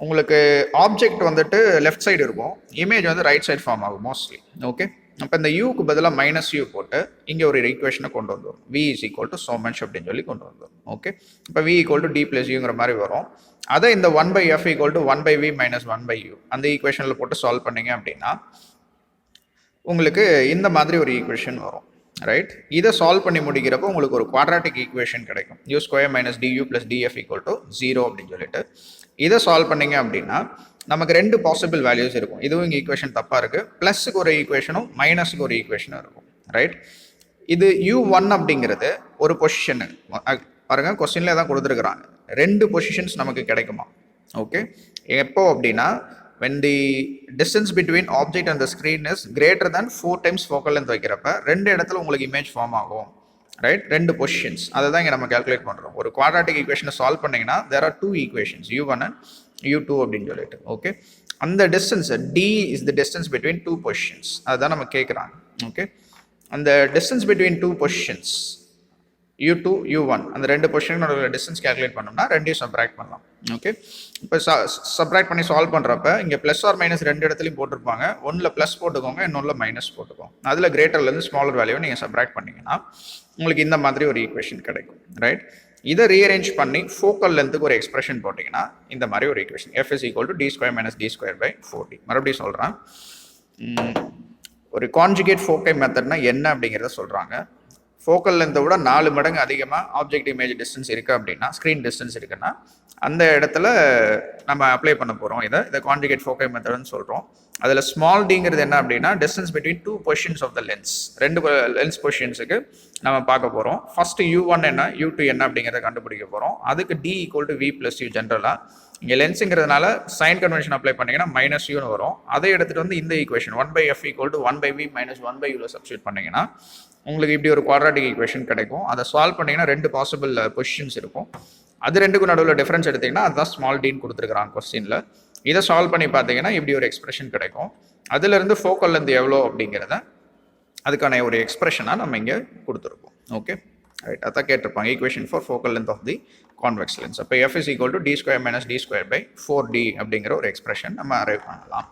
உங்களுக்கு ஆப்ஜெக்ட் வந்துட்டு லெஃப்ட் சைடு இருக்கும், இமேஜ் வந்து ரைட் சைடு ஃபார்ம் ஆகும் மோஸ்ட்லி. ஓகே, அப்போ இந்த யூக்கு பதிலாக -u போட்டு இங்கே ஒரு ஈக்குவேஷனை கொண்டு வந்துடும். v is equal to so much அப்படின்னு சொல்லி கொண்டு வந்துடும். ஓகே, இப்போ v equal to d plus uங்கிற மாதிரி வரும். அதை இந்த 1/f equal to 1/v minus 1/u அந்த ஈக்குவேஷனில் போட்டு சால்வ் பண்ணீங்க அப்படின்னா உங்களுக்கு இந்த மாதிரி ஒரு ஈக்குவேஷன் வரும், ரைட்? இதை சால்வ் பண்ணி முடிக்கிறப்போ உங்களுக்கு ஒரு குவாட்ராட்டிக் ஈக்குவேஷன் கிடைக்கும். u square minus du plus df equal to 0 அப்படின்னு சொல்லிட்டு இதை சால்வ் பண்ணீங்க அப்படின்னா நமக்கு ரெண்டு பாசிபிள் வேல்யூஸ் இருக்கும். இதுவும் இங்கே ஈக்குவேஷன் தப்பாக இருக்குது, ப்ளஸுக்கு ஒரு ஈக்குவேஷனும் மைனஸுக்கு ஒரு ஈக்குவேஷனும் இருக்கும், ரைட்? இது u1 அப்படிங்கிறது ஒரு பொசிஷனு பாருங்க, கொஸ்டின்ல தான் கொடுத்துருக்குறாங்க. ரெண்டு பொசிஷன்ஸ் நமக்கு கிடைக்குமா? ஓகே, எப்போ அப்படின்னா when the distance between object and the screen is greater than 4 times focal length வைக்கிறப்ப ரெண்டு இடத்துல உங்களுக்கு இமேஜ் ஃபார்ம் ஆகும், ரைட்? ரெண்டு பொசிஷன்ஸ், அதை தான் இங்கே நம்ம கேல்குலேட் பண்ணுறோம். ஒரு குவாட்ராட்டிக் ஈக்குவேஷனை சால்வ் பண்ணிங்கன்னா there are two equations, u1 and u2 அப்படின்னு சொல்லிட்டு. ஓகே, அந்த distance d is the distance between two positions, அதுதான் நம்ம கேட்குறாங்க. ஓகே, அந்த distance between two positions u2 u1 அந்த ரெண்டு பொசிஷனோட டிஸ்டன்ஸ் கேல்குலேட் பண்ணோம்னா ரெண்டையும் சப்ராக்ட் பண்ணலாம். ஓகே, இப்போ சப்ராக்ட் பண்ணி சால்வ் பண்ணுறப்ப இங்கே ப்ளஸ் ஆர் மைனஸ் ரெண்டு இடத்துலையும் போட்டிருப்பாங்க. ஒன்றில் ப்ளஸ் போட்டுக்கோங்க, இன்னொன்றில் மைனஸ் போட்டுக்கோங்க. அதில் கிரேட்டர்லேருந்து ஸ்மாலர் வேல்யூ நீங்கள் சப்ராக்ட் பண்ணிங்கன்னா உங்களுக்கு இந்த மாதிரி ஒரு ஈக்குவேஷன் கிடைக்கும். ரைட், இதை ரீஅரேஞ்ச் பண்ணி ஃபோக்கல் லென்த்துக்கு ஒரு எக்ஸ்பிரஷன் போட்டிங்கன்னா இந்த மாதிரி ஒரு equation f is equal to d square minus d square by 4d. மறுபடியும் சொல்கிறேன், ஒரு கான்ஜுகேட் ஃபோக்கை மெத்தட்னா என்ன அப்படிங்கிறத சொல்கிறாங்க. ஃபோக்கல் லென்த்தை விட 4 மடங்கு அதிகமாக ஆப்ஜெக்ட் இமேஜ் டிஸ்டன்ஸ் இருக்குது அப்படின்னா, ஸ்க்ரீன் டிஸ்டன்ஸ் இருக்குன்னா அந்த இடத்துல நம்ம அப்ளை பண்ண போகிறோம். இதை கான்ஜுகேட் ஃபோக்கை மெத்தட்னு சொல்கிறோம். அதில் ஸ்மால் டிங்கிறது என்ன அப்படின்னா distance between 2 positions of the lens. ரெண்டு லென்ஸ் பொசிஷன்ஸுக்கு நம்ம பார்க்க போகிறோம். ஃபஸ்ட்டு u1 என்ன u2 என்ன அப்படிங்கிறத கண்டுபிடிக்க போகிறோம். அதுக்கு d equal to v plus u. ஜென்ரலாக இங்கே லென்ஸுங்கிறதுனால சைன் கன்வென்ஷன் அப்ளை பண்ணிங்கன்னா மைனஸ் யூன்னு வரும். அதை எடுத்துகிட்டு வந்து இந்த equation 1/f equal to 1/v minus 1/u substitute பண்ணிங்கன்னா உங்களுக்கு இப்படி ஒரு குவாட்ராட்டிக் ஈக்குவேஷன் கிடைக்கும். அதை சால்வ் பண்ணிங்கன்னா ரெண்டு பாசிபிள் பொசிஷன்ஸ் இருக்கும். அது ரெண்டுக்கும் நடுவில் டிஃபரன்ஸ் எடுத்திங்கன்னா அதுதான் ஸ்மால் டின்னு கொடுத்துருக்குறாங்க கொஸ்டினில். இதை சால்வ் பண்ணி பார்த்தீங்கன்னா இப்படி ஒரு எக்ஸ்பிரஷன் கிடைக்கும். அதுலேருந்து ஃபோக்கல் லென்த் எவ்வளோ அப்படிங்கிறத அதுக்கான ஒரு எக்ஸ்பிரஷனாக நம்ம இங்கே கொடுத்துருக்கோம். ஓகே, ரைட், அதான் கேட்டிருப்பாங்க equation for focal length of the convex lens. அப்போ f is equal to d square minus d square by 4d அப்படிங்கிற ஒரு எக்ஸ்பிரஷன் நம்ம அரைவ் பண்ணலாம்.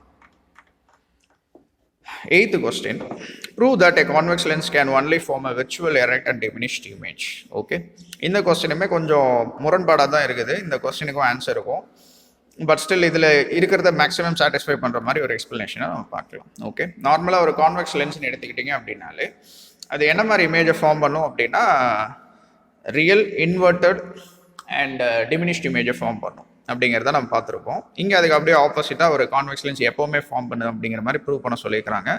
8th question, prove that a convex lens can only form a virtual erect and diminished image. Okay, இந்த கொஸ்டினுமே கொஞ்சம் முரண்பாடாக தான் இருக்குது. இந்த கொஸ்டினுக்கும் ஆன்சர் இருக்கும். பட் ஸ்டில் இதில் இருக்கிறத மேக்ஸிமம் சாட்டிஸ்ஃபை பண்ணுற மாதிரி ஒரு எக்ஸ்பிளனேஷனை நம்ம பார்க்கலாம். ஓகே, நார்மலாக ஒரு கான்வெக்ஸ் லென்ஸ்னு எடுத்துக்கிட்டிங்க அப்படின்னாலே அது என்ன மாதிரி இமேஜை ஃபார்ம் பண்ணும் அப்படின்னா ரியல் இன்வெர்டட் அண்ட் டிமினிஷ்ட் இமேஜை ஃபார்ம் பண்ணும் அப்படிங்கிறத நம்ம பார்த்துருப்போம். இங்கே அதுக்கு அப்படியே ஆப்போசிட்டாக ஒரு கான்வெக்ஸ் லென்ஸ் எப்போவுமே ஃபார்ம் பண்ணுது அப்படிங்கிற மாதிரி ப்ரூவ் பண்ண சொல்லியிருக்கிறாங்க.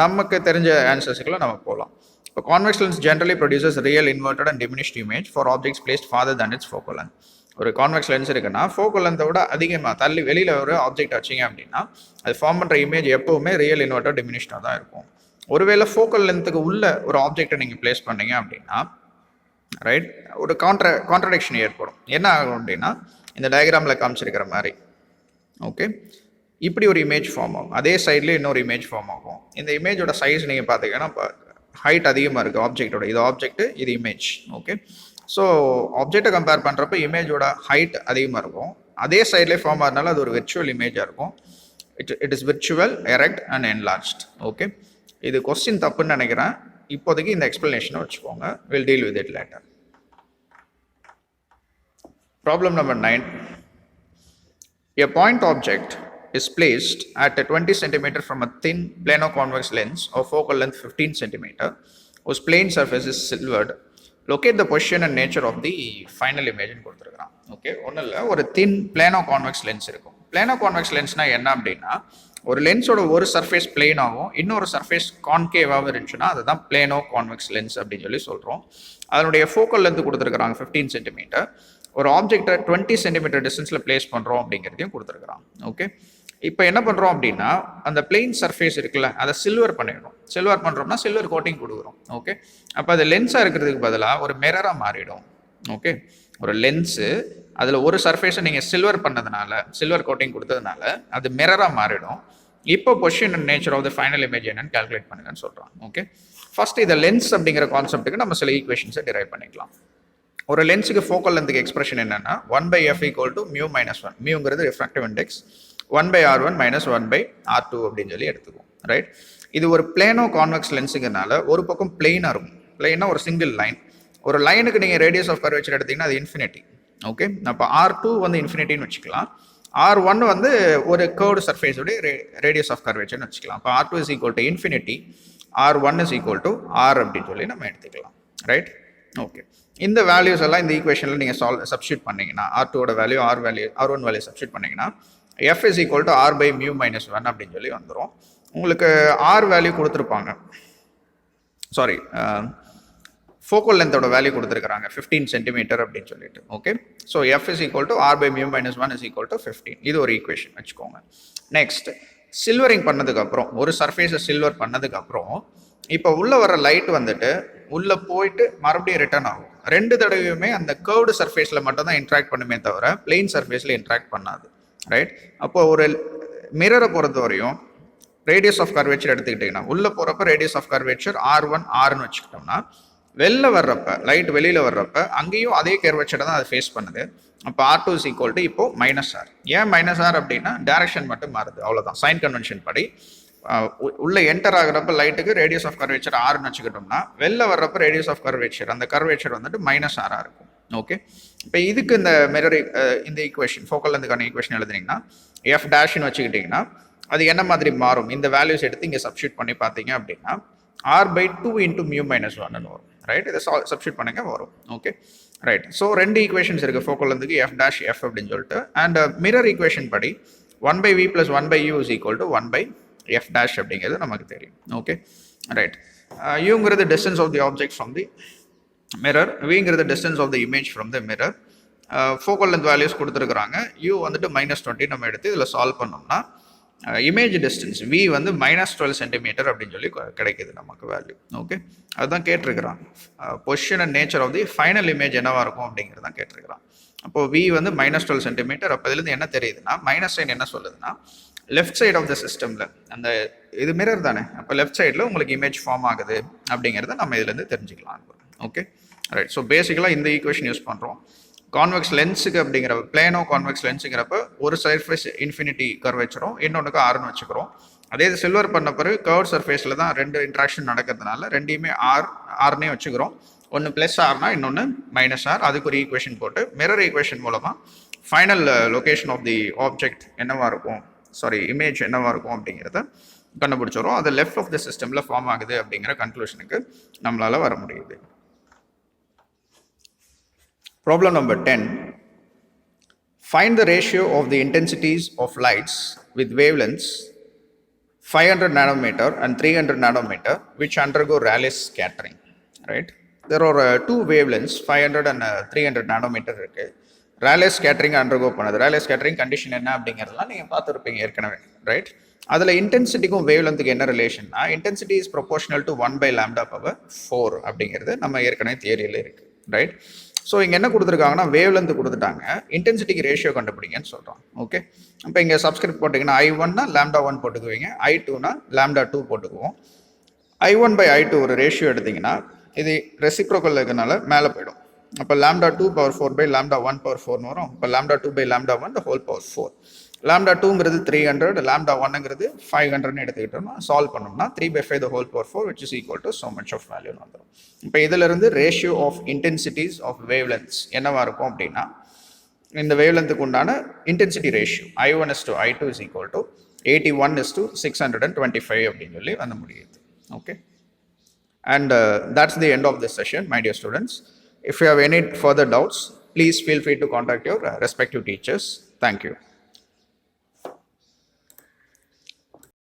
நமக்கு தெரிஞ்ச ஆன்சர்ஸுக்குள்ள நம்ம போகலாம். இப்போ convex lens generally produces real inverted and diminished image for objects placed farther than its focal length. ஒரு கான்வெக்ஸ் லென்ஸ் இருக்குன்னா ஃபோக்கல் லென்த்தை விட அதிகமாக தள்ளி வெளியில் ஒரு ஆப்ஜெக்ட் வச்சிங்க அப்படின்னா அது ஃபார்ம் பண்ணுற இமேஜ் எப்போவுமே ரியல் இன்வெர்டட் டிமினிஷ்டாக தான் இருக்கும். ஒருவேளை ஃபோக்கல் லென்த்துக்கு உள்ள ஒரு ஆப்ஜெக்டை நீங்கள் பிளேஸ் பண்ணீங்க அப்படின்னா ரைட் ஒரு கான்ட்ரடிக்ஷன் ஏற்படும். என்ன ஆகும் அப்படின்னா இந்த டயக்ராமில் காமிச்சிருக்கிற மாதிரி ஓகே இப்படி ஒரு இமேஜ் ஃபார்ம் ஆகும். அதே சைட்லேயே இன்னொரு இமேஜ் ஃபார்ம் ஆகும். இந்த இமேஜோட சைஸ் நீங்கள் பார்த்தீங்கன்னா ஹைட் அதிகமாக இருக்குது ஆப்ஜெக்டோட. இது ஆப்ஜெக்ட், இது இமேஜ். ஓகே, ஸோ ஆப்ஜெக்டை கம்பேர் பண்ணுறப்ப இமேஜோட ஹைட் அதிகமாக இருக்கும். அதே சைட்லேயே ஃபார்ம் ஆகிறதுனால அது ஒரு விர்ச்சுவல் இமேஜாக இருக்கும். It is virtual, erect and enlarged. Okay, இது கொஸ்டின் தப்புன்னு நினைக்கிறேன். இப்போதைக்கு இந்த எக்ஸ்பிளனேஷனை வச்சுக்கோங்க. Will deal with it later. Problem number 9. A point object is placed at a 20 cm from a thin plano-convex lens of focal length 15 cm whose plane surface is silvered. Locate the position and nature of the final image ன்னு கொடுத்துருக்கான். ஓகே, ஒன்றும் இல்லை, ஒரு தின் பிளானோ-கான்வெக்ஸ் லென்ஸ் இருக்கும். பிளானோ-கான்வெக்ஸ் லென்ஸ்னா என்ன அப்படின்னா ஒரு லென்ஸோட ஒரு சர்ஃபேஸ் பிளெயினாகவும் இன்னொரு சர்ஃபேஸ் கான்கேவாகவும் இருந்துச்சுன்னா அதுதான் பிளானோ-கான்வெக்ஸ் லென்ஸ் அப்படின்னு சொல்லி சொல்கிறோம். அதனுடைய ஃபோக்கல் லென்த் கொடுத்துருக்குறாங்க 15 cm. ஒரு ஆப்ஜெக்டை 20 சென்டிமீட்டர் டிஸ்டன்ஸில் பிளேஸ் பண்ணுறோம் அப்படிங்கிறதையும் கொடுத்துருக்குறான். ஓகே, இப்போ என்ன பண்ணுறோம் அப்படின்னா அந்த பிளெயின் சர்ஃபேஸ் இருக்குல்ல அதை சில்வர் பண்ணிடணும். சில்வர் பண்ணுறோம்னா சில்வர் கோட்டிங் கொடுக்குறோம். ஓகே, அப்போ அது லென்ஸாக இருக்கிறதுக்கு பதிலாக ஒரு மிரராக மாறிடும். ஓகே, ஒரு லென்ஸு அதில் ஒரு சர்ஃபேஸை நீங்கள் சில்வர் பண்ணதுனால, சில்வர் கோட்டிங் கொடுத்ததுனால அது மிரராக மாறிடும். இப்போ position and nature of the final image என்னன்னு கால்குலேட் பண்ணுங்கன்னு சொல்கிறான். ஓகே, ஃபர்ஸ்ட் இதை லென்ஸ் அப்படிங்கிற கான்செப்ட்டுக்கு நம்ம சில ஈக்குவேஷன்ஸை டிரைவ் பண்ணிக்கலாம். ஒரு லென்ஸுக்கு ஃபோக்கல் லென்த்துக்கு எக்ஸ்பிரஷன் என்னன்னா 1/f equal to mu minus 1. மியூங்கிறது refractive index, 1/r1 minus 1/r2 அப்படின்னு சொல்லி எடுத்துக்குவோம். ரைட், இது ஒரு பிளேனோ கான்வெக்ஸ் லென்ஸுங்கிறனால ஒரு பக்கம் பிளெயினாக இருக்கும். பிளெயினாக ஒரு சிங்கிள் லைன். ஒரு லைனுக்கு நீங்கள் ரேடியஸ் ஆஃப் கர்வேச்சர் எடுத்தீங்கன்னா அது இன்ஃபினிட்டி. ஓகே, அப்போ R2 வந்து இன்ஃபினிட்டின்னு வச்சுக்கலாம். R1 வந்து ஒரு கர்வ்டு சர்ஃபேஸோடைய ரேடியஸ் ஆஃப் கர்வேச்சர்னு வச்சுக்கலாம். அப்போ R2 is equal to infinity, R1 is equal to R அப்படின்னு சொல்லி நம்ம எடுத்துக்கலாம். ரைட், ஓகே, இந்த வேல்யூஸ் எல்லாம் இந்த ஈக்குவேஷனில் நீங்கள் சப்ஸ்டியூட் பண்ணிங்கன்னா R2ஓட வேல்யூ R1 வேல்யூ சப்ஸ்டியூட் பண்ணிங்கன்னா f is equal to R by mu minus 1 அப்படின்னு சொல்லி வந்துடும். உங்களுக்கு R வேல்யூ கொடுத்துருப்பாங்க, சாரி ஃபோக்கல் லென்த்தோட வேல்யூ கொடுத்துருக்காங்க 15 சென்டிமீட்டர் அப்படின்னு சொல்லிட்டு. Okay, so f is equal to R by mu minus 1 is equal to 15. இது ஒரு ஈக்குவேஷன் வச்சுக்கோங்க. நெக்ஸ்ட் சில்வரிங் பண்ணதுக்கப்புறம், ஒரு சர்ஃபேஸை சில்வர் பண்ணதுக்கப்புறம் இப்போ உள்ளே வர லைட் வந்துட்டு உள்ளே போயிட்டு மறுபடியும் ரிட்டர்ன் ஆகும். 2 தடவையுமே அந்த கர்வ்டு சர்ஃபேஸில் மட்டும் தான் இன்ட்ராக்ட் பண்ணுமே தவிர பிளெயின் சர்ஃபேஸில் இன்ட்ராக்ட் பண்ணாது. ரைட், அப்போ ஒரு மிரரை பொறுத்த வரையும் ரேடியஸ் ஆஃப் கர்வேச்சர் எடுத்துக்கிட்டிங்கன்னா உள்ளே போகிறப்ப ரேடியஸ் ஆஃப் கர்வேச்சர் R1 Rன்னு வச்சுக்கிட்டோம்னா வெளில வர்றப்ப லைட் வெளியில் வர்றப்ப அங்கேயும் அதே கர்வேச்சரை தான் அது ஃபேஸ் பண்ணுது. அப்போ R2 இஸ் ஈக்குவல் டு இப்போ -R. ஏன் -R அப்படின்னா டைரக்ஷன் மட்டும் மாறுது, அவ்வளோதான். சைன் கன்வென்ஷன் படி உள்ள என்டர் ஆகுறப்ப லைட்டுக்கு ரேடியஸ் ஆஃப் கர்வேச்சர் ஆர்னு வச்சுக்கிட்டோம்னா வெளில வர்றப்ப ரேடியஸ் ஆஃப் கர்வேச்சர் அந்த கர்வேச்சர் வந்துட்டு -R இருக்கும். ஓகே, இப்போ இதுக்கு இந்த மிரர் இந்த ஈக்குவேஷன் ஃபோக்கல் லென்த்துக்கான ஈக்குவேஷன் எழுதுனீங்கன்னா எஃப் டேஷ்னு வச்சுக்கிட்டிங்கன்னா அது என்ன மாதிரி மாறும், இந்த வேல்யூஸ் எடுத்து இங்கே சப்ஸ்டியூட் பண்ணி பார்த்தீங்க அப்படின்னா R/2 × μ-1 வரும். ரைட், இதை சப்ஸ்டியூட் பண்ணுங்க வரும். Okay right. ஸோ ரெண்டு ஈக்குவேஷன்ஸ் இருக்குது ஃபோக்கல் லென்த்துக்கு எஃப் டேஷ் எஃப் அப்படின்னு சொல்லிட்டு. அண்ட் மிரர் ஈக்குவேஷன் படி 1/v + 1/u = 1/f dash அப்படிங்கிறது நமக்கு தெரியும். Okay right. யூங்கிறது distance of the object from the mirror, விங்கிறது distance of the image from the mirror. Focal length values கொடுத்துருக்குறாங்க. யூ வந்துட்டு -20 நம்ம எடுத்து இதில் சால்வ் பண்ணோம்னா இமேஜ் டிஸ்டன்ஸ் வி வந்து -12 சென்டிமீட்டர் அப்படின்னு சொல்லி கிடைக்குது நமக்கு வேல்யூ. ஓகே, அதுதான் கேட்டிருக்கிறான். Position and nature of the final image என்னவா இருக்கும் அப்படிங்கிறது தான் கேட்டிருக்கிறான். அப்போ வி வந்து -12 சென்டிமீட்டர். அப்போ இதுலேருந்து என்ன தெரியுதுன்னா மைனஸ் சைன் என்ன சொல்லுதுன்னா லெஃப்ட் சைட் ஆஃப் த சிஸ்டமில் அந்த இது மிரர் தானே, அப்போ லெஃப்ட் சைடில் உங்களுக்கு இமேஜ் ஃபார்ம் ஆகுது அப்படிங்கிறத நம்ம இதுலேருந்து தெரிஞ்சுக்கலாம். Okay right. ஸோ பேசிக்கலாக இந்த ஈக்குவேஷன் யூஸ் பண்ணுறோம். கான்வெக்ஸ் லென்ஸுக்கு அப்படிங்கிற பிளேனோ கான்வெக்ஸ் லென்ஸுங்கிறப்ப ஒரு சர்ஃபேஸ் இன்ஃபினிட்டி கர்வேச்சரும் இன்னொன்றுக்கு ஆர்னு வச்சுக்கிறோம். அதே இது சில்வர் பண்ண பிறகு கர்வ் சர்ஃபேஸில் தான் ரெண்டு இன்ட்ராக்ஷன் நடக்கிறதுனால ரெண்டையுமே ஆர்னே வச்சுக்கிறோம். ஒன்று +R இன்னொன்று -R. அதுக்கு ஒரு ஈக்குவேஷன் போட்டு மிரர் ஈக்குவேஷன் மூலமாக final location of the object என்னவா இருக்கும், இமேஜ் என்னவா இருக்கும் அப்படிங்கிறத கண்டுபிடிச்சிடும். அது லெஃப்ட் ஆஃப் த சிஸ்டமில் ஃபார்ம் ஆகுது அப்படிங்கிற கன்க்ளூஷனுக்கு நம்மளால் வர முடியுது. Problem number 10. Find the ratio of the intensities of lights with wavelengths 500 nanometer and 300 nanometer which undergo Rayleigh scattering. Right? There are two wavelengths 500 and 300 nanometer இருக்கு. Rayleigh scattering undergo பண்ணது. Rayleigh scattering condition என்ன அப்படிங்கிறதுலாம் நீங்கள் பார்த்துருப்பீங்க ஏற்கனவே. ரைட், அதில் இன்டென்சிட்டிக்கும் வேவ்லென்த்துக்கு என்ன ரிலேஷன்னா இன்டென்சிட்டி இஸ் ப்ரொபோர்ஷனல் டு 1/λ/4 அப்படிங்கிறது நம்ம ஏற்கனவே தியரியில் இருக்குது. ரைட், ஸோ இங்கே என்ன கொடுத்துருக்காங்கன்னா வேவ்லென்த் கொடுத்துட்டாங்க, இன்டென்சிட்டிக்கு ரேஷியோ கண்டுபிடிங்கன்னு சொல்கிறோம். ஓகே, இப்போ இங்கே சப்ஸ்கிரிப்ட் போட்டிங்கன்னா I1னா λ1 போட்டுக்குவீங்க, I2னா λ2 போட்டுக்குவோம். I1/I2 ஒரு ரேஷியோ எடுத்திங்கன்னா இது ரெசிப்ரோக்கல் இருக்கிறதுனால மேலே போயிடும். அப்போ λ2/4/λ1/4 வரும். இப்போ λ2/λ1 the whole power 4. λ2ங்கிறது 300, λ1ங்கிறது 500ன்னு எடுத்துக்கிட்டோம்னா சால்வ் பண்ணோம்னா 3/5 the whole power 4 which is equal to so much of value வந்துடும். இப்போ இதிலிருந்து ரேஷியோ ஆஃப் இன்டென்சிட்டிஸ் ஆஃப் வேவ்லென்த்ஸ் என்னவா இருக்கும் அப்படின்னா இந்த வேவ்லென்த்துக்கு உண்டான intensity ratio I1:I2 is equal to 81:625 அப்படின்னு சொல்லி வந்து முடியுது. Okay, and that's the end of this session, my dear students. If you have any further doubts, please feel free to contact your respective teachers. Thank you.